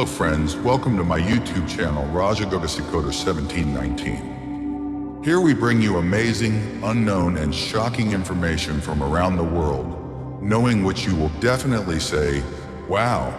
Hello friends, welcome to my YouTube channel, Rajagogasikota1719. Here we bring you amazing, unknown, and shocking information from around the world, knowing which you will definitely say, wow,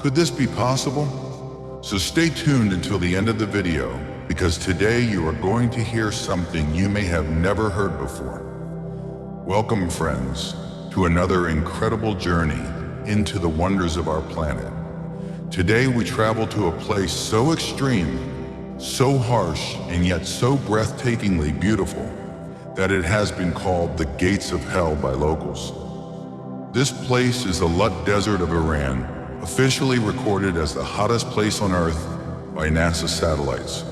could this be possible? So stay tuned until the end of the video, because today you are going to hear something you may have never heard before. Welcome friends, to another incredible journey into the wonders of our planet. Today we travel to a place so extreme, so harsh, and yet so breathtakingly beautiful that it has been called the gates of hell by locals. This place is the Lut Desert of Iran, officially recorded as the hottest place on Earth by NASA satellites,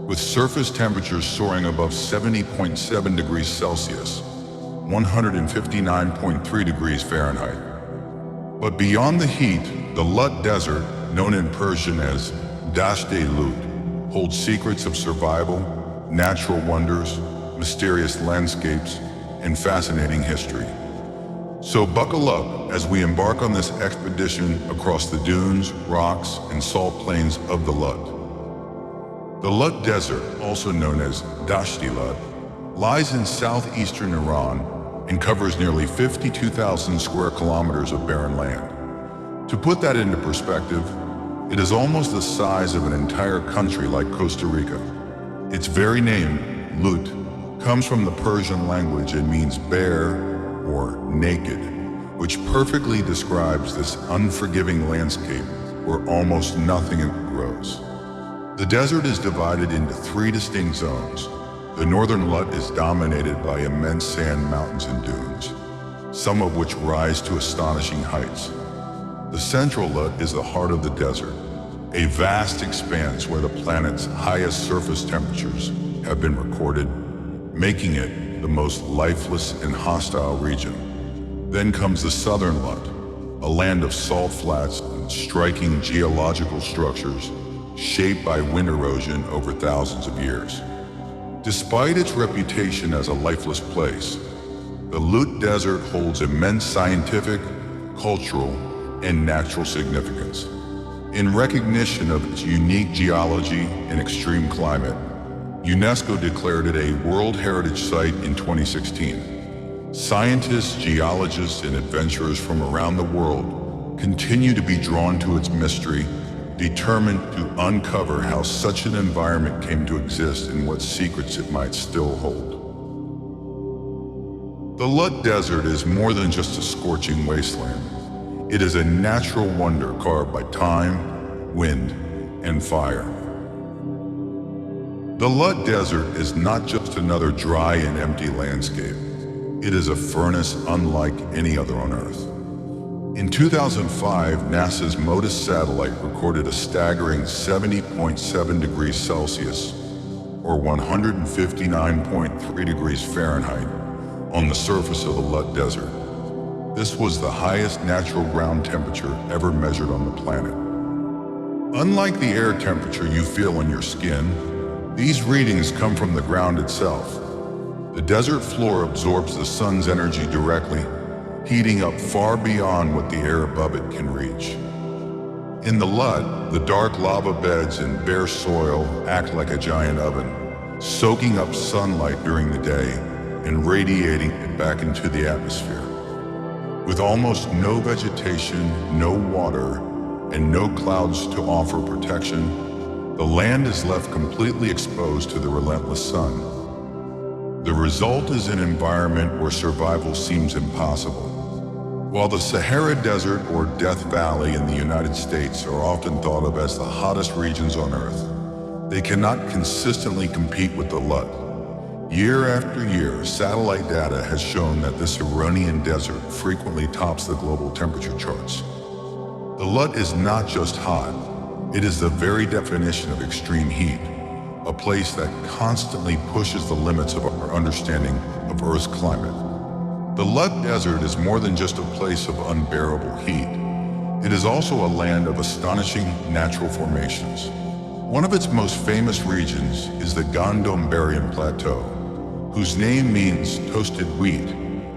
with surface temperatures soaring above 70.7 degrees Celsius, 159.3 degrees Fahrenheit. But beyond the heat, the Lut Desert, known in Persian as Dasht-e Lut, holds secrets of survival, natural wonders, mysterious landscapes, and fascinating history. So buckle up as we embark on this expedition across the dunes, rocks, and salt plains of the Lut. The Lut Desert, also known as Dasht-e Lut, lies in southeastern Iran and covers nearly 52,000 square kilometers of barren land. To put that into perspective, it is almost the size of an entire country like Costa Rica. Its very name, Lut, comes from the Persian language and means bare or naked, which perfectly describes this unforgiving landscape where almost nothing grows. The desert is divided into three distinct zones. The northern Lut is dominated by immense sand mountains and dunes, some of which rise to astonishing heights. The central Lut is the heart of the desert, a vast expanse where the planet's highest surface temperatures have been recorded, making it the most lifeless and hostile region. Then comes the southern Lut, a land of salt flats and striking geological structures shaped by wind erosion over thousands of years. Despite its reputation as a lifeless place, the Lut Desert holds immense scientific, cultural, and natural significance. In recognition of its unique geology and extreme climate, UNESCO declared it a World Heritage Site in 2016. Scientists, geologists, and adventurers from around the world continue to be drawn to its mystery, determined to uncover how such an environment came to exist and what secrets it might still hold. The Lut Desert is more than just a scorching wasteland. It is a natural wonder carved by time, wind, and fire. The Lut Desert is not just another dry and empty landscape. It is a furnace unlike any other on Earth. In 2005, NASA's MODIS satellite recorded a staggering 70.7 degrees Celsius, or 159.3 degrees Fahrenheit, on the surface of the Lut Desert. This was the highest natural ground temperature ever measured on the planet. Unlike the air temperature you feel on your skin, these readings come from the ground itself. The desert floor absorbs the sun's energy directly, heating up far beyond what the air above it can reach. In the Lut, the dark lava beds and bare soil act like a giant oven, soaking up sunlight during the day and radiating it back into the atmosphere. With almost no vegetation, no water, and no clouds to offer protection, the land is left completely exposed to the relentless sun. The result is an environment where survival seems impossible. While the Sahara Desert or Death Valley in the United States are often thought of as the hottest regions on Earth, they cannot consistently compete with the Lut. Year after year, satellite data has shown that this Iranian desert frequently tops the global temperature charts. The Lut is not just hot, it is the very definition of extreme heat, a place that constantly pushes the limits of our understanding of Earth's climate. The Lut Desert is more than just a place of unbearable heat. It is also a land of astonishing natural formations. One of its most famous regions is the Gondombarien Plateau, whose name means toasted wheat.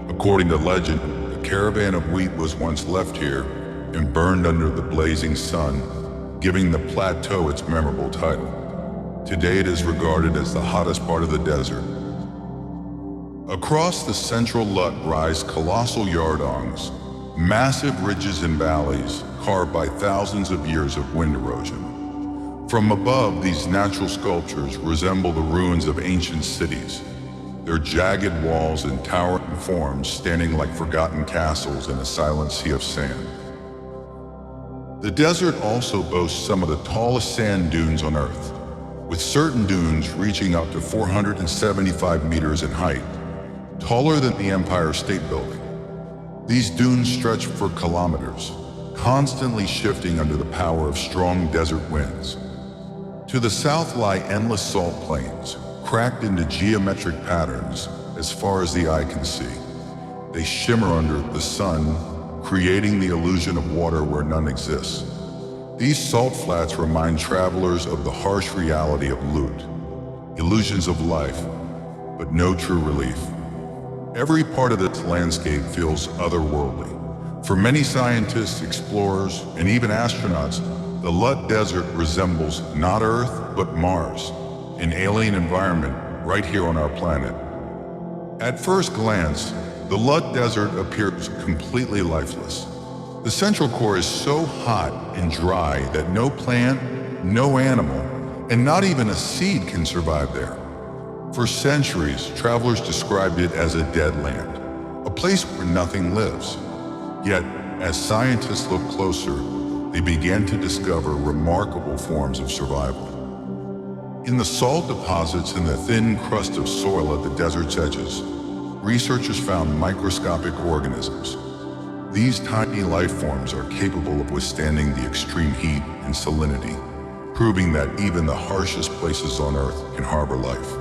According to legend, a caravan of wheat was once left here and burned under the blazing sun, giving the plateau its memorable title. Today it is regarded as the hottest part of the desert. Across the central Lut rise colossal yardongs, massive ridges and valleys carved by thousands of years of wind erosion. From above, these natural sculptures resemble the ruins of ancient cities, their jagged walls and towering forms standing like forgotten castles in a silent sea of sand. The desert also boasts some of the tallest sand dunes on Earth, with certain dunes reaching up to 475 meters in height, taller than the Empire State Building. These dunes stretch for kilometers, constantly shifting under the power of strong desert winds. To the south lie endless salt plains, cracked into geometric patterns as far as the eye can see. They shimmer under the sun, creating the illusion of water where none exists. These salt flats remind travelers of the harsh reality of Lut, illusions of life, but no true relief. Every part of this landscape feels otherworldly. For many scientists, explorers, and even astronauts, the Lut Desert resembles not Earth, but Mars, an alien environment right here on our planet. At first glance, the Lut Desert appears completely lifeless. The central core is so hot and dry that no plant, no animal, and not even a seed can survive there. For centuries, travelers described it as a dead land, a place where nothing lives. Yet, as scientists looked closer, they began to discover remarkable forms of survival. In the salt deposits and the thin crust of soil at the desert's edges, researchers found microscopic organisms. These tiny life forms are capable of withstanding the extreme heat and salinity, proving that even the harshest places on Earth can harbor life.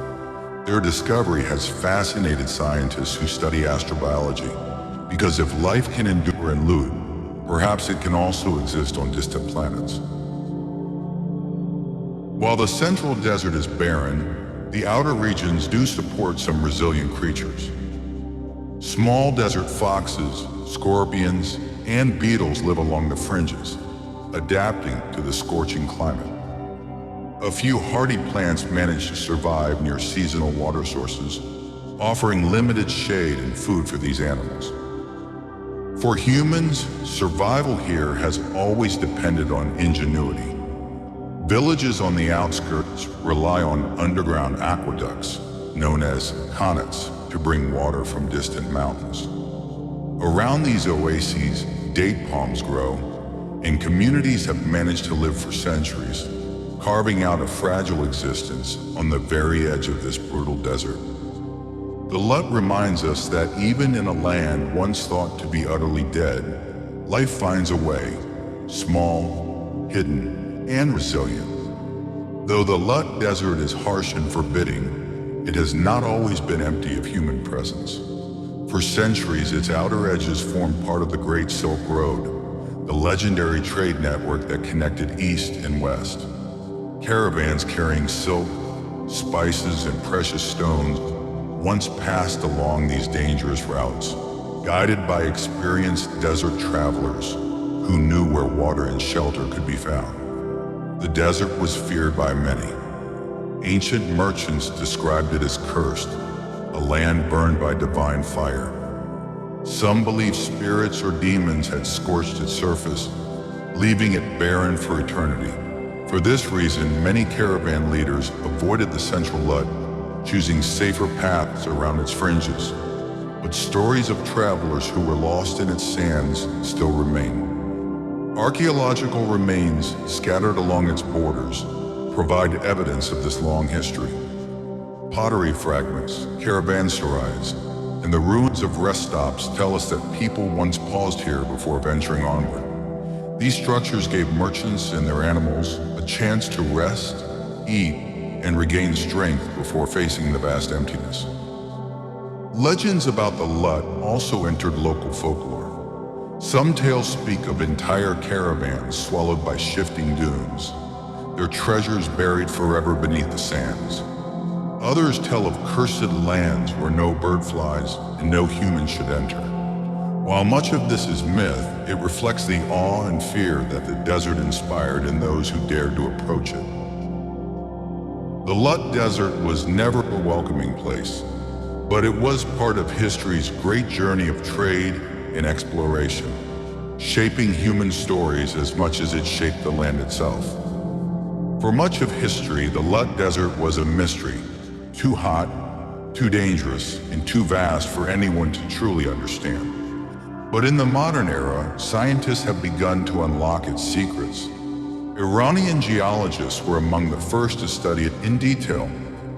Their discovery has fascinated scientists who study astrobiology, because if life can endure in Lut, perhaps it can also exist on distant planets. While the central desert is barren, the outer regions do support some resilient creatures. Small desert foxes, scorpions, and beetles live along the fringes, adapting to the scorching climate. A few hardy plants manage to survive near seasonal water sources, offering limited shade and food for these animals. For humans, survival here has always depended on ingenuity. Villages on the outskirts rely on underground aqueducts, known as qanats, to bring water from distant mountains. Around these oases, date palms grow, and communities have managed to live for centuries, carving out a fragile existence on the very edge of this brutal desert. The Lut reminds us that even in a land once thought to be utterly dead, life finds a way, small, hidden, and resilient. Though the Lut Desert is harsh and forbidding, it has not always been empty of human presence. For centuries, its outer edges formed part of the Great Silk Road, the legendary trade network that connected east and west. Caravans carrying silk, spices, and precious stones once passed along these dangerous routes, guided by experienced desert travelers who knew where water and shelter could be found. The desert was feared by many. Ancient merchants described it as cursed, a land burned by divine fire. Some believed spirits or demons had scorched its surface, leaving it barren for eternity. For this reason, many caravan leaders avoided the central Lut, choosing safer paths around its fringes. But stories of travelers who were lost in its sands still remain. Archaeological remains scattered along its borders provide evidence of this long history. Pottery fragments, caravanserais, and the ruins of rest stops tell us that people once paused here before venturing onward. These structures gave merchants and their animals a chance to rest, eat, and regain strength before facing the vast emptiness. Legends about the Lut also entered local folklore. Some tales speak of entire caravans swallowed by shifting dunes, their treasures buried forever beneath the sands. Others tell of cursed lands where no bird flies and no human should enter. While much of this is myth, it reflects the awe and fear that the desert inspired in those who dared to approach it. The Lut Desert was never a welcoming place, but it was part of history's great journey of trade and exploration, shaping human stories as much as it shaped the land itself. For much of history, the Lut Desert was a mystery, too hot, too dangerous, and too vast for anyone to truly understand. But in the modern era, scientists have begun to unlock its secrets. Iranian geologists were among the first to study it in detail,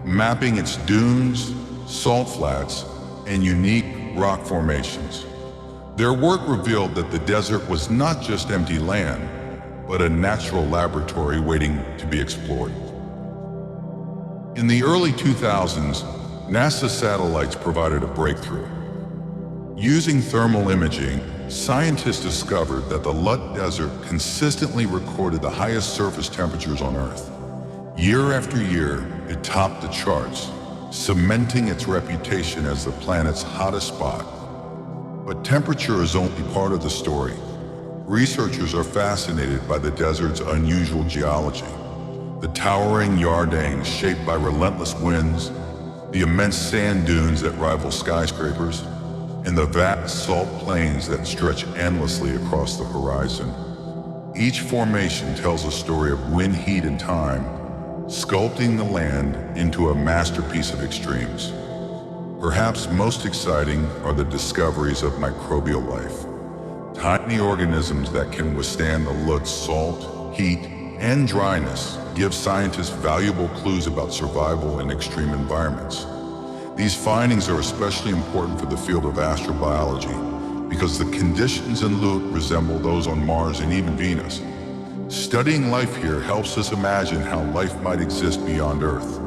mapping its dunes, salt flats, and unique rock formations. Their work revealed that the desert was not just empty land, but a natural laboratory waiting to be explored. In the early 2000s, NASA satellites provided a breakthrough. Using thermal imaging, scientists discovered that the Lut Desert consistently recorded the highest surface temperatures on Earth. Year after year, it topped the charts, cementing its reputation as the planet's hottest spot. But temperature is only part of the story. Researchers are fascinated by the desert's unusual geology. The towering yardangs shaped by relentless winds, the immense sand dunes that rival skyscrapers, and the vast salt plains that stretch endlessly across the horizon. Each formation tells a story of wind, heat, and time, sculpting the land into a masterpiece of extremes. Perhaps most exciting are the discoveries of microbial life, tiny organisms that can withstand the Lut's salt, heat, and dryness give scientists valuable clues about survival in extreme environments. These findings are especially important for the field of astrobiology because the conditions in Lut resemble those on Mars and even Venus. Studying life here helps us imagine how life might exist beyond Earth.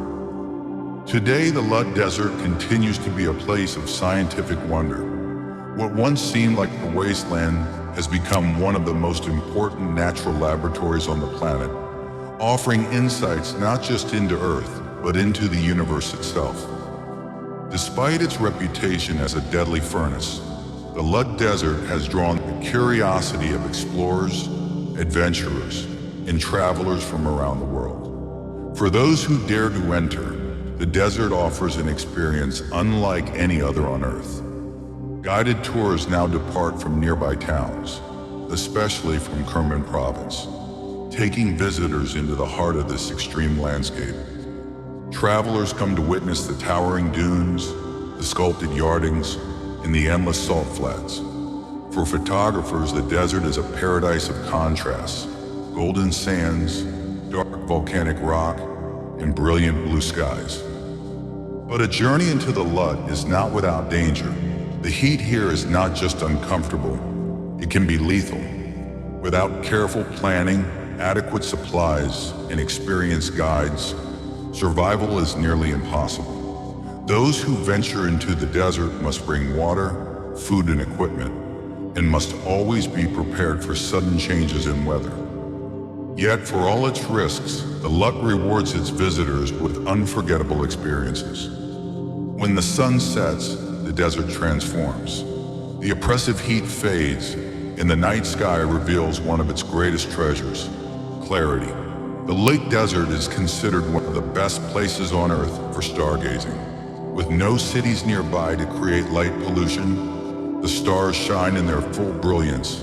Today, the Lut Desert continues to be a place of scientific wonder. What once seemed like a wasteland has become one of the most important natural laboratories on the planet, offering insights not just into Earth, but into the universe itself. Despite its reputation as a deadly furnace, the Lut Desert has drawn the curiosity of explorers, adventurers, and travelers from around the world. For those who dare to enter, the desert offers an experience unlike any other on Earth. Guided tours now depart from nearby towns, especially from Kerman province, taking visitors into the heart of this extreme landscape. Travelers come to witness the towering dunes, the sculpted yardings, and the endless salt flats. For photographers, the desert is a paradise of contrasts: golden sands, dark volcanic rock, and brilliant blue skies. But a journey into the Lut is not without danger. The heat here is not just uncomfortable, it can be lethal. Without careful planning, adequate supplies, and experienced guides, survival is nearly impossible. Those who venture into the desert must bring water, food, and equipment, and must always be prepared for sudden changes in weather. Yet, for all its risks, the Lut rewards its visitors with unforgettable experiences. When the sun sets, the desert transforms. The oppressive heat fades, and the night sky reveals one of its greatest treasures: clarity. The Lut Desert is considered one of the best places on Earth for stargazing. With no cities nearby to create light pollution, the stars shine in their full brilliance,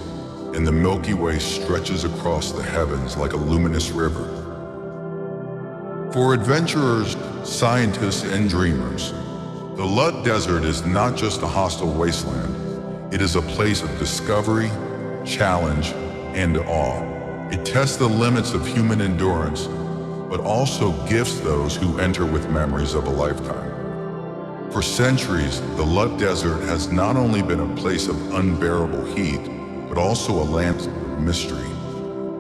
and the Milky Way stretches across the heavens like a luminous river. For adventurers, scientists, and dreamers, the Lut Desert is not just a hostile wasteland. It is a place of discovery, challenge, and awe. It tests the limits of human endurance, but also gifts those who enter with memories of a lifetime. For centuries, the Lut Desert has not only been a place of unbearable heat, but also a land of mystery.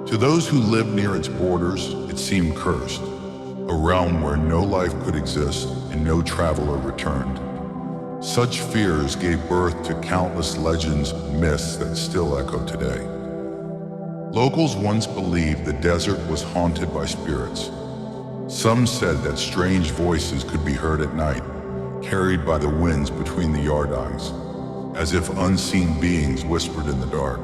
To those who lived near its borders, it seemed cursed, a realm where no life could exist and no traveler returned. Such fears gave birth to countless legends and myths that still echo today. Locals once believed the desert was haunted by spirits. Some said that strange voices could be heard at night, carried by the winds between the yardangs. as if unseen beings whispered in the dark.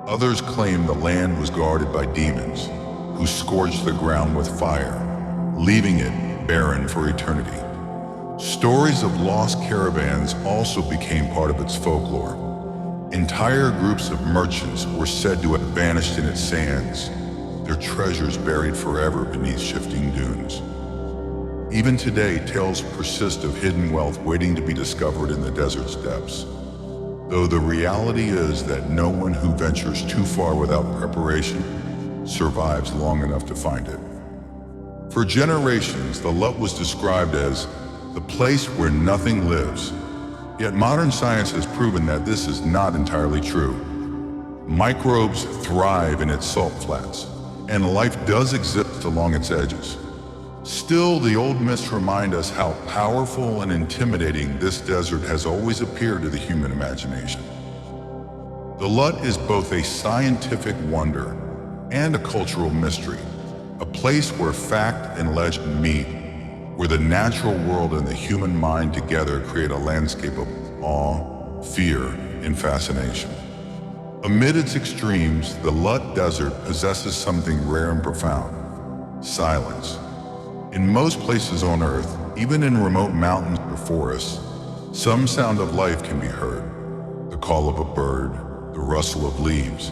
Others claim the land was guarded by demons, who scorched the ground with fire, leaving it barren for eternity. Stories of lost caravans also became part of its folklore. Entire groups of merchants were said to have vanished in its sands, their treasures buried forever beneath shifting dunes. Even today, tales persist of hidden wealth waiting to be discovered in the desert's depths, though the reality is that no one who ventures too far without preparation survives long enough to find it. For generations, the Lut was described as the place where nothing lives. Yet modern science has proven that this is not entirely true. Microbes thrive in its salt flats, and life does exist along its edges. Still, the old myths remind us how powerful and intimidating this desert has always appeared to the human imagination. The Lut is both a scientific wonder and a cultural mystery, a place where fact and legend meet, where the natural world and the human mind together create a landscape of awe, fear, and fascination. Amid its extremes, the Lut Desert possesses something rare and profound: silence. In most places on Earth, even in remote mountains or forests, some sound of life can be heard: the call of a bird, the rustle of leaves,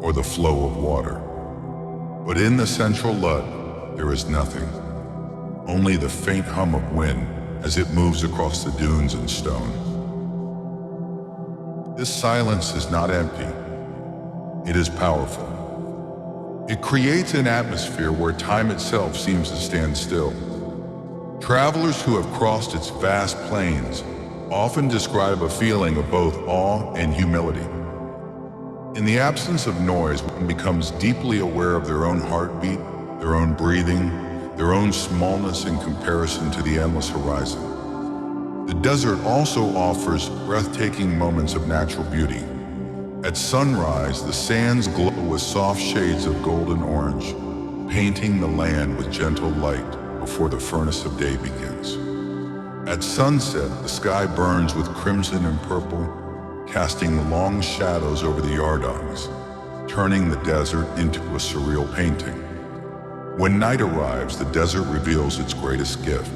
or the flow of water. But in the central Lut, there is nothing. Only the faint hum of wind as it moves across the dunes and stone. This silence is not empty. It is powerful. It creates an atmosphere where time itself seems to stand still. Travelers who have crossed its vast plains often describe a feeling of both awe and humility. In the absence of noise, one becomes deeply aware of their own heartbeat, their own breathing, their own smallness in comparison to the endless horizon. The desert also offers breathtaking moments of natural beauty. At sunrise, the sands glow with soft shades of golden orange, painting the land with gentle light before the furnace of day begins. At sunset, the sky burns with crimson and purple, casting long shadows over the Yardongs, turning the desert into a surreal painting. When night arrives, the desert reveals its greatest gift.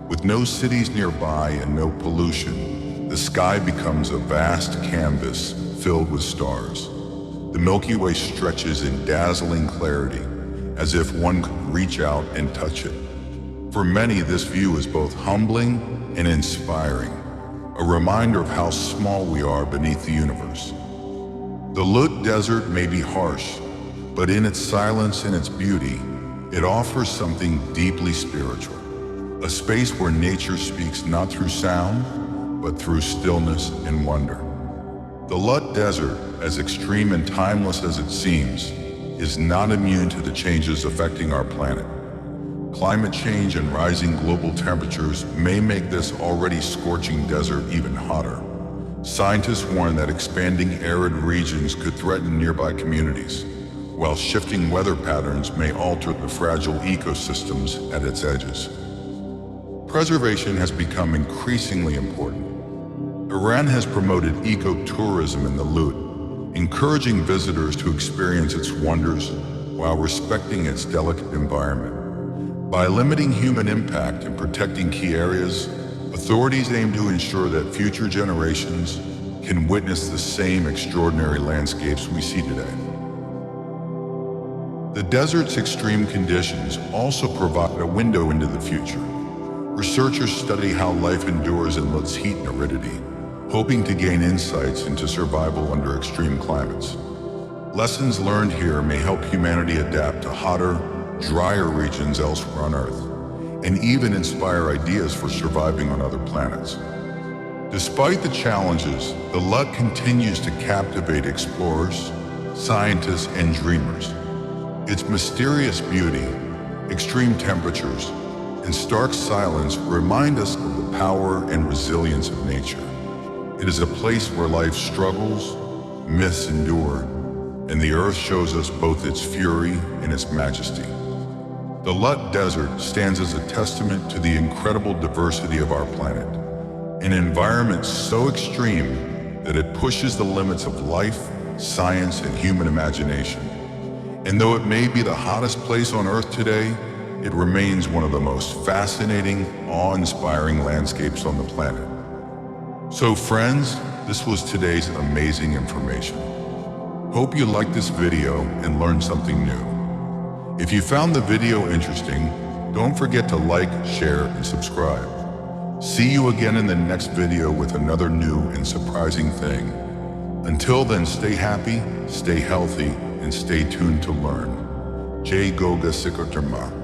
With no cities nearby and no pollution, the sky becomes a vast canvas filled with stars. The Milky Way stretches in dazzling clarity, as if one could reach out and touch it. For many, this view is both humbling and inspiring, a reminder of how small we are beneath the universe. The Lut Desert may be harsh, but in its silence and its beauty, it offers something deeply spiritual, a space where nature speaks not through sound, but through stillness and wonder. The Lut Desert, as extreme and timeless as it seems, is not immune to the changes affecting our planet. Climate change and rising global temperatures may make this already scorching desert even hotter. Scientists warn that expanding arid regions could threaten nearby communities, while shifting weather patterns may alter the fragile ecosystems at its edges. Preservation has become increasingly important. Iran has promoted ecotourism in the Lut, encouraging visitors to experience its wonders while respecting its delicate environment. By limiting human impact and protecting key areas, authorities aim to ensure that future generations can witness the same extraordinary landscapes we see today. The desert's extreme conditions also provide a window into the future. Researchers study how life endures in Lut's heat and aridity, hoping to gain insights into survival under extreme climates. Lessons learned here may help humanity adapt to hotter, drier regions elsewhere on Earth, and even inspire ideas for surviving on other planets. Despite the challenges, the Lut continues to captivate explorers, scientists, and dreamers. Its mysterious beauty, extreme temperatures, and stark silence remind us of the power and resilience of nature. It is a place where life struggles, myths endure, and the earth shows us both its fury and its majesty. The Lut Desert stands as a testament to the incredible diversity of our planet, an environment so extreme that it pushes the limits of life, science, and human imagination. And though it may be the hottest place on Earth today, it remains one of the most fascinating, awe-inspiring landscapes on the planet. So friends, this was today's amazing information. Hope you liked this video and learned something new. If you found the video interesting, don't forget to like, share, and subscribe. See you again in the next video with another new and surprising thing. Until then, stay happy, stay healthy, and stay tuned to learn. Jai Goga Sikaterma.